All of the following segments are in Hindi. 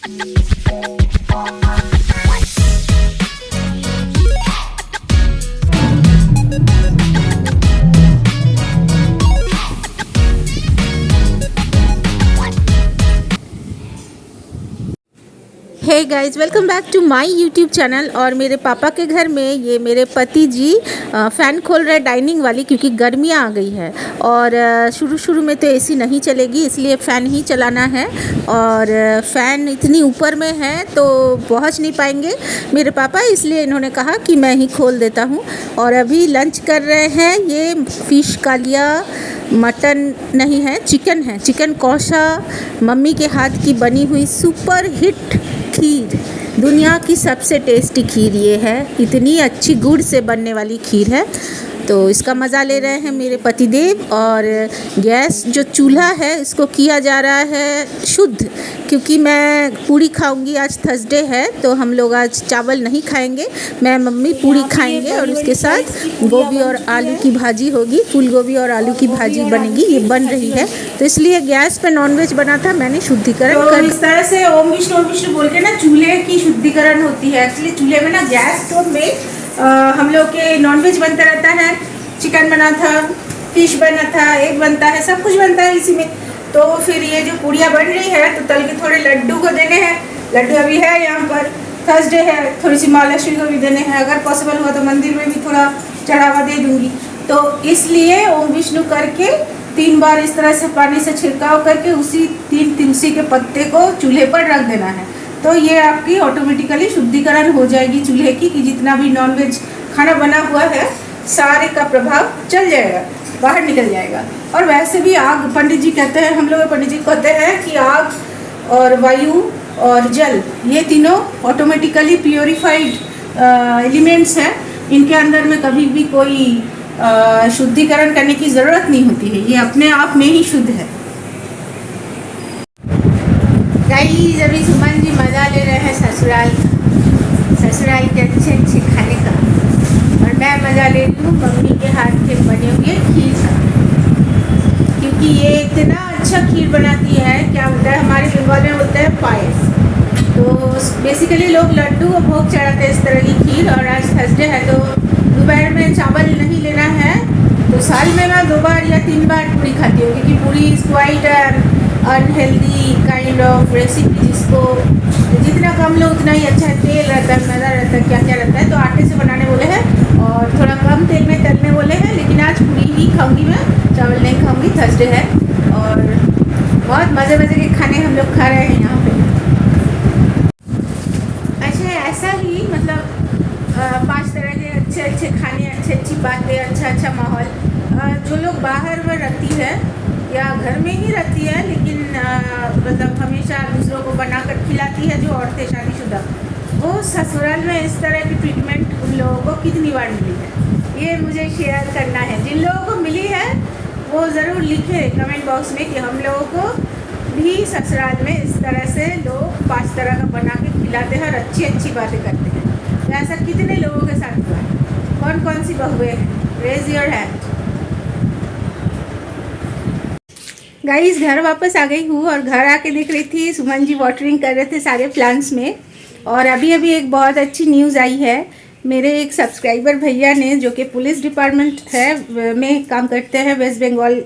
Hey guys, welcome back to my YouTube channel. और मेरे पापा के घर में ये मेरे पति जी फ़ैन खोल रहे डाइनिंग वाली, क्योंकि गर्मियाँ आ गई है और शुरू में तो एसी नहीं चलेगी, इसलिए फ़ैन ही चलाना है। और फ़ैन इतनी ऊपर में है तो पहुंच नहीं पाएंगे मेरे पापा, इसलिए इन्होंने कहा कि मैं ही खोल देता हूं। और अभी लंच कर रहे हैं। ये फ़िश कालिया, मटन नहीं है, चिकन है, चिकन कौशा, मम्मी के हाथ की बनी हुई सुपर हिट खीर। दुनिया की सबसे टेस्टी खीर ये है, इतनी अच्छी गुड़ से बनने वाली खीर है। तो इसका मज़ा ले रहे हैं मेरे पतिदेव। और गैस जो चूल्हा है इसको किया जा रहा है शुद्ध, क्योंकि मैं पूड़ी खाऊंगी। आज थर्सडे है तो हम लोग आज चावल नहीं खाएंगे, मैं मम्मी पूड़ी खाएंगे और उसके साथ गोभी और आलू की भाजी होगी, फूल गोभी और आलू की भाजी बनेगी। ये बन रही है तो इसलिए गैस पे नॉनवेज बना था, मैंने शुद्धिकरण कर इस तरह से ओम विष्णु बोल के ना चूल्हे की शुद्धिकरण होती है। एक्चुअली चूल्हे में ना गैस स्टोव में हम लोग के नॉनवेज बनता रहता है, चिकन बना था, फिश बना था, एग बनता है, सब कुछ बनता है इसी में। तो फिर ये जो पूड़ियाँ बन रही है तो तल के थोड़े लड्डू को देने हैं। लड्डू अभी है यहाँ पर, थर्सडे है, थोड़ी सी महालक्ष्मी को भी देने हैं। अगर पॉसिबल हुआ तो मंदिर में भी थोड़ा चढ़ावा दे दूँगी। तो इसलिए ओम विष्णु करके 3 बार इस तरह से पानी से छिड़काव करके उसी 3 तुलसी के पत्ते को चूल्हे पर रख देना है। तो ये आपकी ऑटोमेटिकली शुद्धिकरण हो जाएगी चूल्हे की, कि जितना भी नॉनवेज खाना बना हुआ है सारे का प्रभाव चल जाएगा, बाहर निकल जाएगा। और वैसे भी आग, पंडित जी कहते हैं, हम लोग पंडित जी कहते हैं कि आग और वायु और जल, ये तीनों ऑटोमेटिकली प्योरीफाइड एलिमेंट्स हैं। इनके अंदर में कभी भी कोई शुद्धिकरण करने की ज़रूरत नहीं होती है, ये अपने आप में ही शुद्ध है। गाइस, अभी सुमन जी मज़ा ले रहे हैं ससुराल के अच्छे खाने का, और मैं मज़ा ले रही हूँ मम्मी के हाथ के बने हुए खीर का, क्योंकि ये इतना अच्छा खीर बनाती है। क्या होता है हमारे बंगाल में बोलते हैं पायस। तो बेसिकली लोग लड्डू और भोग चढ़ाते हैं इस तरह की खीर। और आज थर्सडे है तो दोपहर में चावल नहीं लेना है, तो साल में मैं 2 बार या 3 बार पूरी खाती हूँ, क्योंकि पूरी is quite unhealthy kind of recipe, जिसको जितना कम लो उतना ही अच्छा है। तेल रहता है, मैदा रहता है, क्या क्या रहता है। तो आटे से बनाने बोले हैं और थोड़ा कम तेल में तलने बोले हैं, लेकिन आज पूरी ही खाऊंगी मैं, चावल नहीं खाऊंगी, थर्सडे है। और बहुत मज़े के खाने हम लोग खा रहे हैं यहाँ पे। अच्छा, ऐसा ही मतलब 5 तरह के अच्छे खाने, अच्छी बातें, अच्छा माहौल। जो लोग बाहर में रहती है या घर में ही रहती है, लेकिन मतलब हमेशा दूसरों को बनाकर खिलाती है, जो औरतें शादीशुदा, वो ससुराल में इस तरह की ट्रीटमेंट उन लोगों को कितनी बार मिली है, ये मुझे शेयर करना है। जिन लोगों को मिली है वो ज़रूर लिखें कमेंट बॉक्स में कि हम लोगों को भी ससुराल में इस तरह से लोग 5 तरह का बना के खिलाते हैं और अच्छी बातें करते हैं। तो ऐसा कितने लोगों के साथ हुआ है? कौन सी बहुएँ हैं? Raise your hand. गाइस, घर वापस आ गई हूँ और घर आके देख रही थी सुमन जी वाटरिंग कर रहे थे सारे प्लांट्स में। और अभी एक बहुत अच्छी न्यूज़ आई है। मेरे एक सब्सक्राइबर भैया ने, जो कि पुलिस डिपार्टमेंट है में काम करते हैं, वेस्ट बंगाल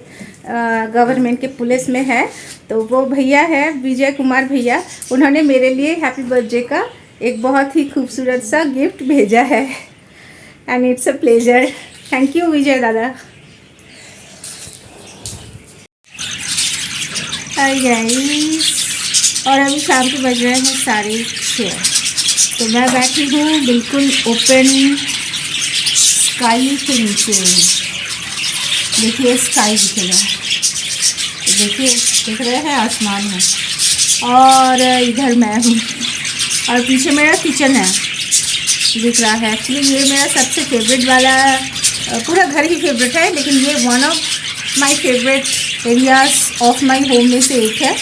गवर्नमेंट के पुलिस में है, तो वो भैया है विजय कुमार भैया, उन्होंने मेरे लिए हैप्पी बर्थडे का एक बहुत ही खूबसूरत सा गिफ्ट भेजा है। And it's a pleasure. Thank you Vijay Dada. Hi guys, और अभी शाम के बज रहे हैं 6:30, तो मैं बैठी हूँ बिल्कुल ओपन स्काई के नीचे। देखिए स्काई दिखेगा, देखिए दिख रहे हैं आसमान में, और इधर मैं हूँ और पीछे मेरा किचन है दिख रहा है। एक्चुअली ये मेरा सबसे फेवरेट वाला, पूरा घर ही फेवरेट है, लेकिन ये one of my favourite areas of my home में से एक है,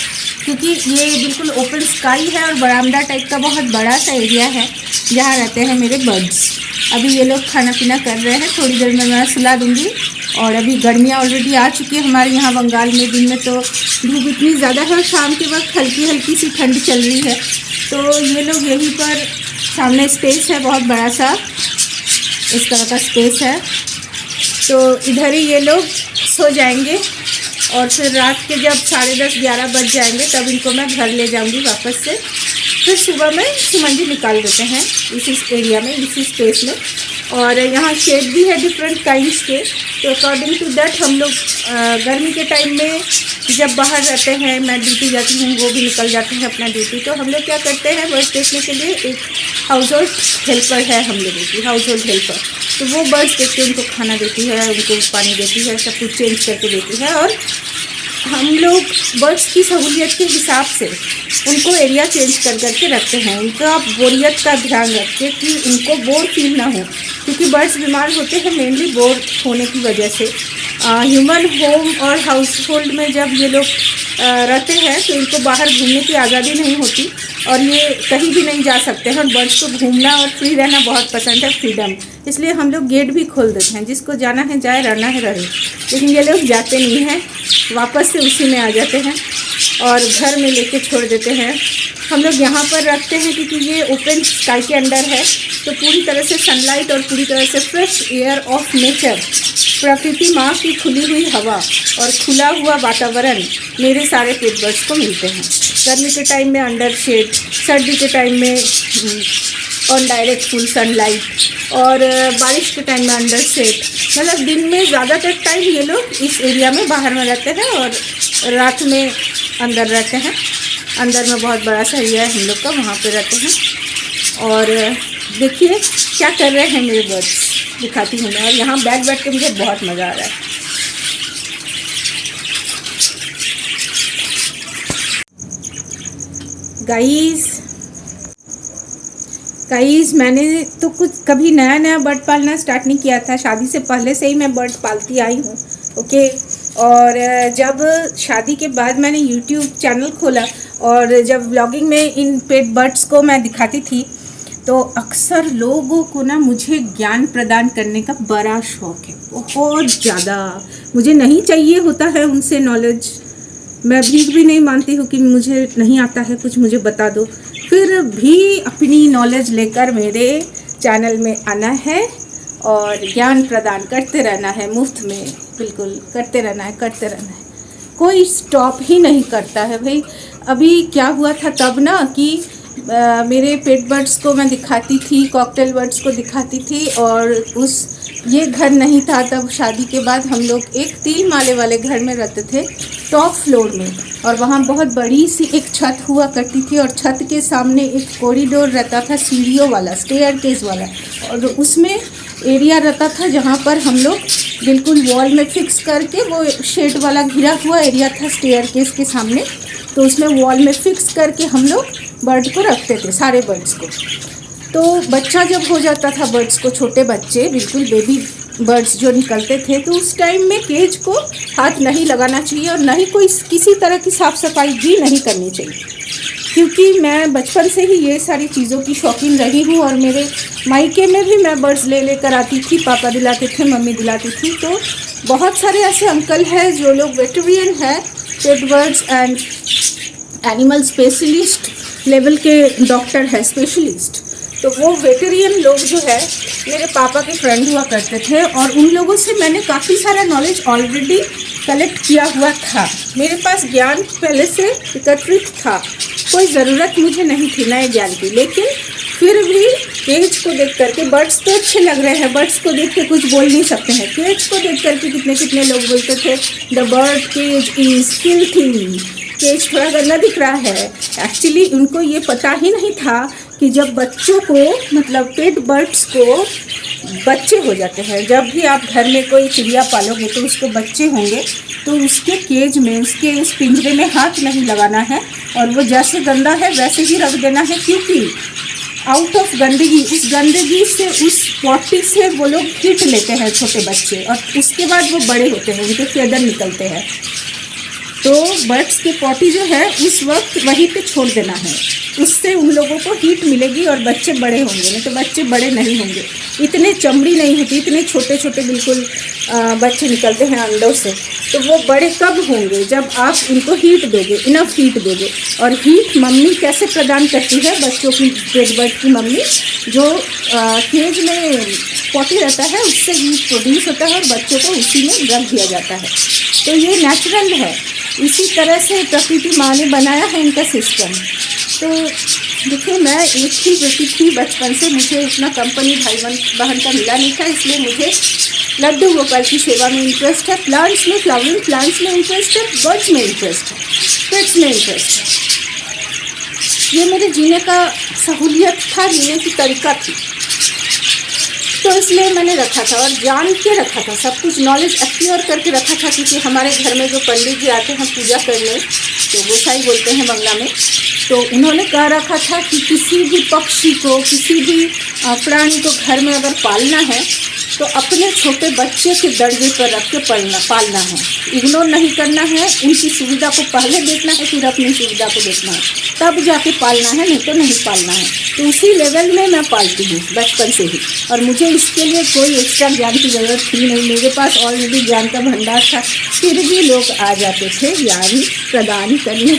क्योंकि ये बिल्कुल ओपन स्काई है और बरामदा टाइप का बहुत बड़ा सा एरिया है जहाँ रहते हैं मेरे बर्ड्स। अभी ये लोग खाना पीना कर रहे हैं, थोड़ी देर में मैं सुला दूँगी और अभी गर्मियाँ ऑलरेडी आ चुकी है हमारे यहाँ बंगाल में। दिन में तो धूप इतनी ज़्यादा है और शाम के वक्त हल्की हल्की सी ठंड चल रही है। तो ये लोग यहीं पर सामने स्पेस है बहुत बड़ा सा, इस तरह का स्पेस है, तो इधर ही ये लोग सो जाएंगे। और फिर रात के जब 10:30-11 बज जाएंगे तब इनको मैं घर ले जाऊंगी वापस से। फिर सुबह में सुमंजी निकाल देते हैं इसी एरिया में, इसी स्पेस में। और यहाँ शेड भी है डिफरेंट काइंड्स के, तो अकॉर्डिंग टू दैट हम लोग गर्मी के टाइम में जब बाहर रहते हैं, मैं ड्यूटी जाती हूँ, वो भी निकल जाते हैं अपना ड्यूटी, तो हम लोग क्या करते हैं, बर्ड्स देखने के लिए एक हाउस होल्ड हेल्पर है हम लोगों की, हाउस होल्ड हेल्पर। तो वो बर्ड्स देख के उनको खाना देती है, उनको पानी देती है, सब कुछ चेंज करके देती है। और हम लोग बर्ड्स की सहूलियत के हिसाब से उनको एरिया चेंज कर करके रखते हैं। उनका बोरियत का ध्यान रखते कि उनको बोर फील ना हो, क्योंकि बर्ड्स बीमार होते हैं मेनली बोर होने की वजह से। ह्यूमन होम और हाउस होल्ड में जब ये लोग रहते हैं तो इनको बाहर घूमने की आज़ादी नहीं होती और ये कहीं भी नहीं जा सकते हैं। और बर्ड्स को घूमना और फ्री रहना बहुत पसंद है, फ्रीडम, इसलिए हम लोग गेट भी खोल देते हैं, जिसको जाना है जाए, रहना है रहे। लेकिन ये लोग जाते नहीं हैं, वापस से उसी में आ जाते हैं और घर में लेके छोड़ देते हैं। हम लोग यहाँ पर रखते हैं क्योंकि ये ओपन स्काई के अंडर है, तो पूरी तरह से सनलाइट और पूरी तरह से फ्रेश एयर ऑफ नेचर, प्रकृति माँ की खुली हुई हवा और खुला हुआ वातावरण मेरे सारे पेट बर्ड्स को मिलते हैं। गर्मी के टाइम में अंडर शेड, सर्दी के टाइम में ऑन डायरेक्ट फुल सनलाइट, और बारिश के टाइम में अंडर शेड। मतलब दिन में ज़्यादातर टाइम ये लोग इस एरिया में बाहर में रहते हैं और रात में अंदर रहते हैं। अंदर में बहुत बड़ा सा एरिया है हम लोग का, वहाँ पे रहते हैं। और देखिए क्या कर रहे हैं मेरे बर्ड्स, दिखाती हूँ मैं। और यहाँ बैठ के मुझे बहुत मज़ा आ रहा है। गाइस मैंने तो कुछ कभी नया बर्ड पालना स्टार्ट नहीं किया था, शादी से पहले से ही मैं बर्ड पालती आई हूँ, ओके। और जब शादी के बाद मैंने यूट्यूब चैनल खोला और जब व्लॉगिंग में इन पेट बर्ड्स को मैं दिखाती थी, तो अक्सर लोगों को ना मुझे ज्ञान प्रदान करने का बड़ा शौक़ है, बहुत ज़्यादा। मुझे नहीं चाहिए होता है उनसे नॉलेज, मैं भीख भी नहीं मानती हूँ कि मुझे नहीं आता है कुछ, मुझे बता दो। फिर भी अपनी नॉलेज लेकर मेरे चैनल में आना है और ज्ञान प्रदान करते रहना है, मुफ्त में, बिल्कुल करते रहना है, करते रहना है। कोई स्टॉप ही नहीं करता है भाई। अभी क्या हुआ था तब ना कि मेरे पेट बर्ड्स को मैं दिखाती थी, कॉकटेल बर्ड्स को दिखाती थी, और ये घर नहीं था तब। शादी के बाद हम लोग एक 3 माले वाले घर में रहते थे, टॉप फ्लोर में, और वहाँ बहुत बड़ी सी एक छत हुआ करती थी और छत के सामने एक कॉरिडोर रहता था, सीढ़ियों वाला, स्टेयरकेस वाला, और उसमें एरिया रहता था जहाँ पर हम लोग बिल्कुल वॉल में फिक्स करके, वो शेड वाला घिरा हुआ एरिया था स्टेयरकेस के सामने, तो उसमें वॉल में फिक्स करके हम लोग बर्ड को रखते थे, सारे बर्ड्स को। तो बच्चा जब हो जाता था बर्ड्स को, छोटे बच्चे बिल्कुल बेबी बर्ड्स जो निकलते थे, तो उस टाइम में केज को हाथ नहीं लगाना चाहिए और ना ही कोई किसी तरह की साफ़ सफाई भी नहीं करनी चाहिए, क्योंकि मैं बचपन से ही ये सारी चीज़ों की शौकीन रही हूँ। और मेरे मायके में भी मैं बर्ड्स लेकर आती थी, पापा दिलाते थे, मम्मी दिलाती थी। तो बहुत सारे ऐसे अंकल हैं जो लोग वेटरियन है, pet birds and animal specialist level के डॉक्टर है, स्पेशलिस्ट। तो वो वेटरियन लोग जो है मेरे पापा के फ्रेंड हुआ करते थे, और उन लोगों से मैंने काफ़ी सारा नॉलेज ऑलरेडी कलेक्ट किया हुआ था। मेरे पास ज्ञान पहले से एकत्रित था, कोई ज़रूरत मुझे नहीं थी नए ज्ञान की। लेकिन फिर भी केज को देख करके, बर्ड्स तो अच्छे लग रहे हैं, बर्ड्स को देख के कुछ बोल नहीं सकते हैं, केज को देख करके कितने लोग बोलते थे the bird cage is filthy, cage थोड़ा गंदा दिख रहा है। एक्चुअली उनको ये पता ही नहीं था कि जब बच्चों को, मतलब पेट बर्ड्स को बच्चे हो जाते हैं, जब भी आप घर में कोई चिड़िया पालोगे तो उसको बच्चे होंगे, तो उसके केज में, उसके उस पिंजरे में हाथ नहीं लगाना है, और वो जैसे गंदा है वैसे ही रख देना है, क्योंकि आउट ऑफ गंदगी, उस गंदगी से, उस पॉटी से वो लोग हिट लेते हैं छोटे बच्चे, और उसके बाद वो बड़े होते हैं, उनके फेदर निकलते हैं। तो बर्ड्स के पॉटी जो है उस वक्त वहीं पे छोड़ देना है, उससे उन लोगों को हीट मिलेगी और बच्चे बड़े होंगे। नहीं तो बच्चे बड़े नहीं होंगे, इतने चमड़ी नहीं होती, इतने छोटे छोटे बिल्कुल बच्चे निकलते हैं अंडों से। तो वो बड़े कब होंगे? जब आप इनको हीट दोगे, इनफ हीट दोगे। और हीट मम्मी कैसे प्रदान करती है? बच्चों की, केज बर्ड की मम्मी जो केज में पॉटी रहता है उससे हीट प्रोड्यूस होता है और बच्चों को उसी में रख दिया जाता है। तो ये नेचुरल है, इसी तरह से प्रकृति माँ ने बनाया है इनका सिस्टम। तो देखिए, मैं एक ही बेटी थी बचपन से, मुझे उतना कंपनी भाई बहन का मिला नहीं था, इसलिए मुझे लड्डू गोपाल की सेवा में इंटरेस्ट है। प्लांट्स में, फ्लावरिंग प्लांट्स में इंटरेस्ट है, बर्ड्स में इंटरेस्ट है, पेट्स में इंटरेस्ट है। ये मेरे जीने का सहूलियत था, जीने की तरीका थी, तो इसलिए मैंने रखा था और जान के रखा था, सब कुछ नॉलेज एक्वायर करके रखा था। क्योंकि हमारे घर में जो पंडित जी आते हैं पूजा करने, तो गोसाई बोलते हैं बंगला में, तो उन्होंने कह रखा था कि किसी भी पक्षी को, किसी भी प्राणी को घर में अगर पालना है तो अपने छोटे बच्चे के दर्जे पर रख के पालना है, इग्नोर नहीं करना है। उनकी सुविधा को पहले देखना है, फिर अपनी सुविधा को देखना है, तब जाके पालना है, नहीं तो नहीं पालना है। तो उसी लेवल में मैं पालती हूँ बचपन से ही, और मुझे इसके लिए कोई एक्स्ट्रा ज्ञान की ज़रूरत थी नहीं, मेरे पास ऑलरेडी ज्ञान का भंडार था। फिर भी लोग आ जाते थे ज्ञान प्रदान करने।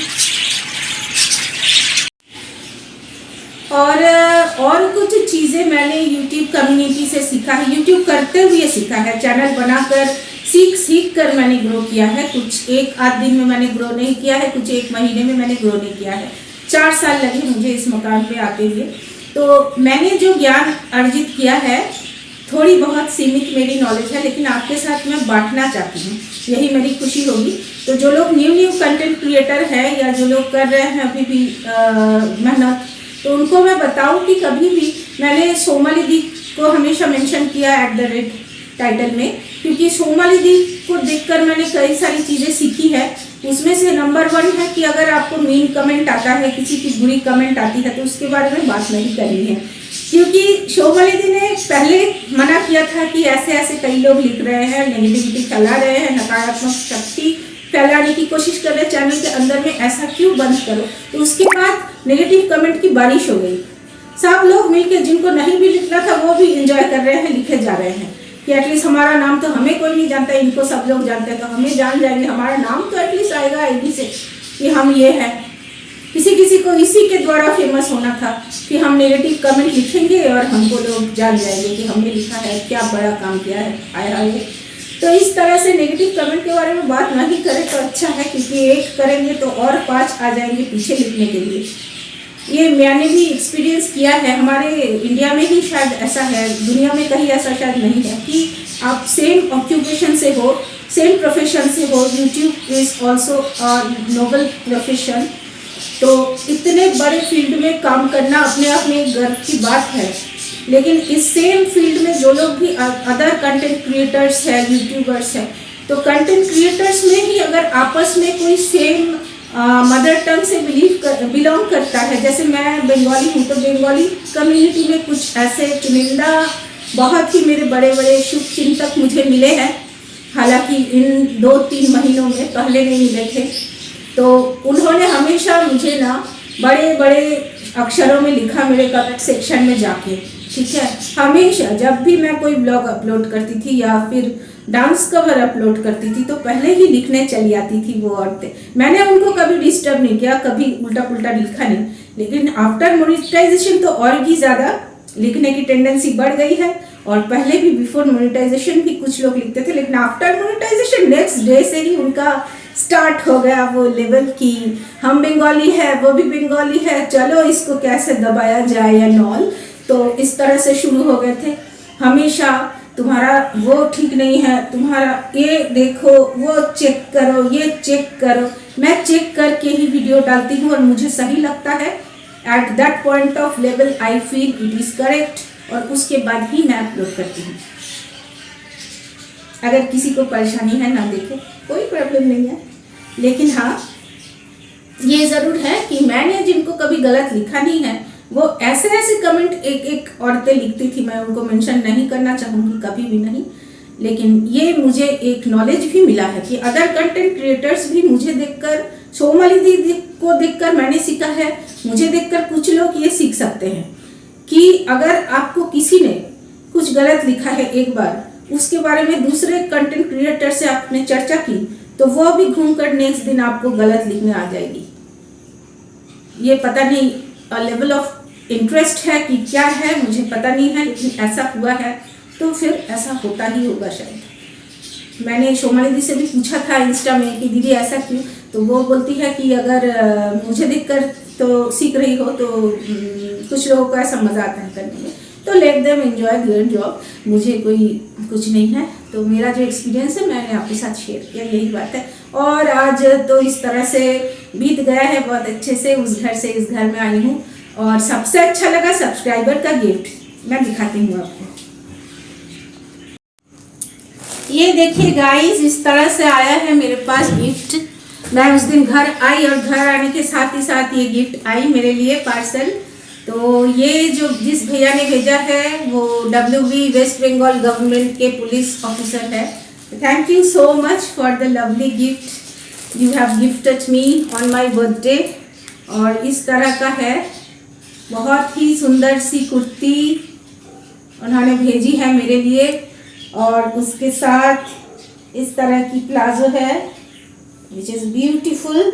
और कुछ चीज़ें मैंने YouTube कम्युनिटी से सीखा है, YouTube करते हुए सीखा है, चैनल बनाकर सीख कर मैंने ग्रो किया है। कुछ एक आध दिन में मैंने ग्रो नहीं किया है, कुछ एक महीने में मैंने ग्रो नहीं किया है। 4 साल लगे मुझे इस मकान पे आते हुए। तो मैंने जो ज्ञान अर्जित किया है, थोड़ी बहुत सीमित मेरी नॉलेज है, लेकिन आपके साथ मैं बांटना चाहती हूँ, यही मेरी खुशी होगी। तो जो लोग न्यू कंटेंट क्रिएटर है या जो लोग कर रहे हैं अभी भी मेहनत, तो उनको मैं बताऊं कि कभी भी मैंने सोमाली दी को हमेशा मेंशन किया @ टाइटल में, क्योंकि सोमाली दी को देखकर मैंने कई सारी चीज़ें सीखी है। उसमें से नंबर 1 है कि अगर आपको मीन कमेंट आता है, किसी की बुरी कमेंट आती है, तो उसके बारे में बात नहीं करनी है। क्योंकि सोमाली दी ने पहले मना किया था कि ऐसे ऐसे कई लोग लिख रहे हैं, नेगेटिविटी फैला रहे हैं, नकारात्मक शक्ति फैलाने की कोशिश कर रहे चैनल के अंदर में, ऐसा क्यों बंद करो। तो उसके बाद नेगेटिव कमेंट की बारिश हो गई। सब लोग मिलकर, जिनको नहीं भी लिखना था वो भी एंजॉय कर रहे हैं, लिखे जा रहे हैं कि एटलीस्ट हमारा नाम तो हमें कोई नहीं जानता, इनको सब लोग जानते हैं, तो हमें जान जाएंगे, हमारा नाम तो एटलीस्ट आएगा आईडी से कि हम ये हैं। किसी किसी को इसी के द्वारा फेमस होना था कि हम नेगेटिव कमेंट लिखेंगे और हमको लोग जान जाएंगे कि हमने लिखा है, क्या बड़ा काम किया है, आया है। तो इस तरह से नेगेटिव कमेंट के बारे में बात नहीं करें तो अच्छा है, क्योंकि एक करेंगे तो और 5 आ जाएंगे पीछे लिखने के लिए। ये मैंने भी एक्सपीरियंस किया है, हमारे इंडिया में ही शायद ऐसा है, दुनिया में कहीं ऐसा शायद नहीं है कि आप सेम ऑक्यूपेशन से हो, सेम प्रोफेशन से हो। YouTube is also a noble profession. तो इतने बड़े फील्ड में काम करना अपने आप में एक गर्व की बात है। लेकिन इस सेम फील्ड में जो लोग भी अदर कंटेंट क्रिएटर्स हैं, यूट्यूबर्स हैं, तो कंटेंट क्रिएटर्स में ही अगर आपस में कोई सेम मदर टंग से बिलोंग करता है, जैसे मैं बंगाली हूँ, तो बंगाली कम्युनिटी में कुछ ऐसे चुनिंदा बहुत ही मेरे बड़े बड़े शुभ चिंतक मुझे मिले हैं। हालांकि इन 2-3 महीनों में, पहले नहीं मिले थे, तो उन्होंने हमेशा मुझे ना बड़े बड़े अक्षरों में लिखा मेरे कमेंट सेक्शन में जाके, ठीक है। हमेशा जब भी मैं कोई ब्लॉग अपलोड करती थी या फिर डांस कवर अपलोड करती थी, तो पहले ही लिखने चली आती थी वो औरतें। मैंने उनको कभी डिस्टर्ब नहीं किया, कभी उल्टा पुल्टा लिखा नहीं, लेकिन आफ्टर मोनेटाइजेशन तो और भी ज़्यादा लिखने की टेंडेंसी बढ़ गई है। और पहले भी बिफोर मोनेटाइजेशन भी कुछ लोग लिखते थे, लेकिन आफ्टर मोनेटाइजेशन नेक्स्ट डे से ही उनका स्टार्ट हो गया वो लेवल की हम बंगाली है, वो भी बंगाली है, चलो इसको कैसे दबाया जाए या नॉल। तो इस तरह से शुरू हो गए थे। हमेशा तुम्हारा वो ठीक नहीं है, तुम्हारा ये देखो, वो चेक करो, ये चेक करो। मैं चेक करके ही वीडियो डालती हूँ और मुझे सही लगता है। At that point of level I feel it is correct, और उसके बाद ही मैं अपलोड करती हूँ। अगर किसी को परेशानी है ना देखे, कोई प्रॉब्लम नहीं है। लेकिन हाँ, ये ज़रूर है कि मैंने जिनको कभी गलत लिखा नहीं है, वो ऐसे ऐसे कमेंट एक औरतें लिखती थी, मैं उनको मेंशन नहीं करना चाहूँगी, कभी भी नहीं। लेकिन ये मुझे एक नॉलेज भी मिला है कि अदर कंटेंट क्रिएटर्स भी मुझे देखकर, सोमाली दीदी को देखकर मैंने सीखा है, मुझे देखकर कुछ लोग ये सीख सकते हैं कि अगर आपको किसी ने कुछ गलत लिखा है एक बार, उसके बारे में दूसरे कंटेंट क्रिएटर से आपने चर्चा की तो वो भी घूमकर नेक्स्ट दिन आपको गलत लिखने आ जाएगी। ये पता नहीं लेवल ऑफ इंटरेस्ट है कि क्या है, मुझे पता नहीं है, लेकिन ऐसा हुआ है तो फिर ऐसा होता ही होगा शायद। मैंने सोमाली दी से भी पूछा था इंस्टा में कि दीदी ऐसा क्यों, तो वो बोलती है कि अगर मुझे देखकर तो सीख रही हो तो कुछ लोगों को ऐसा मज़ा आता है करने में, तो let them enjoy their job, मुझे कोई कुछ नहीं है। तो मेरा जो एक्सपीरियंस है मैंने आपके साथ शेयर किया, यही बात है। और आज तो इस तरह से बीत गया है बहुत अच्छे से, उस घर से इस घर में आई हूँ। और सबसे अच्छा लगा सब्सक्राइबर का गिफ्ट, मैं दिखाती हूँ आपको। ये देखिए गाइस, इस तरह से आया है मेरे पास गिफ्ट। मैं उस दिन घर आई और घर आने के साथ ही साथ ये गिफ्ट आई मेरे लिए पार्सल। तो ये जो जिस भैया ने भेजा है वो WB वेस्ट बंगाल गवर्नमेंट के पुलिस ऑफिसर है। Thank you so much for the lovely gift you have gifted me on my birthday. और इस तरह का है, बहुत ही सुंदर सी कुर्ती उन्होंने भेजी है मेरे लिए, और उसके साथ इस तरह की प्लाजो है विच इज़ ब्यूटीफुल।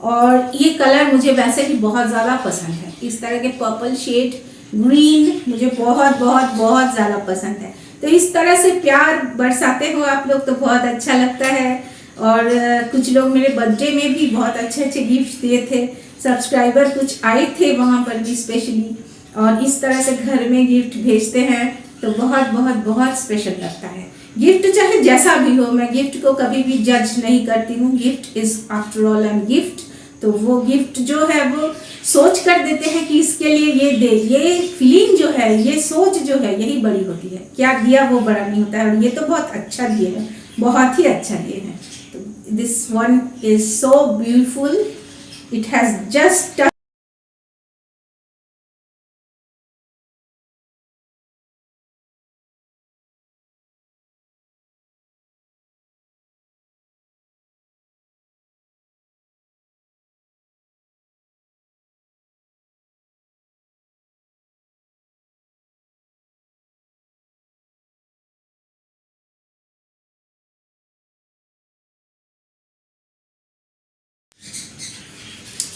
और ये कलर मुझे वैसे भी बहुत ज़्यादा पसंद है, इस तरह के पर्पल शेड ग्रीन मुझे बहुत बहुत बहुत ज़्यादा पसंद है। तो इस तरह से प्यार बरसाते हो आप लोग तो बहुत अच्छा लगता है। और कुछ लोग मेरे बर्थडे में भी बहुत अच्छे अच्छे गिफ्ट दिए थे, सब्सक्राइबर कुछ आए थे वहाँ पर भी स्पेशली। और इस तरह से घर में गिफ्ट भेजते हैं तो बहुत बहुत बहुत स्पेशल लगता है। गिफ्ट चाहे जैसा भी हो, मैं गिफ्ट को कभी भी जज नहीं करती हूँ। Gift is after all an gift. तो वो गिफ्ट जो है वो सोच कर देते हैं कि इसके लिए ये दे, ये फीलिंग जो है, ये सोच जो है, यही बड़ी होती है। क्या दिया वो बड़ा नहीं होता है। और ये तो बहुत अच्छा दिए हैं, बहुत ही अच्छा दिए हैं। तो this one is so beautiful, it has just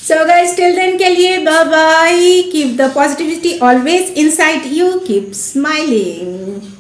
So guys, till then के लिए bye bye. Keep the positivity always inside you. Keep smiling.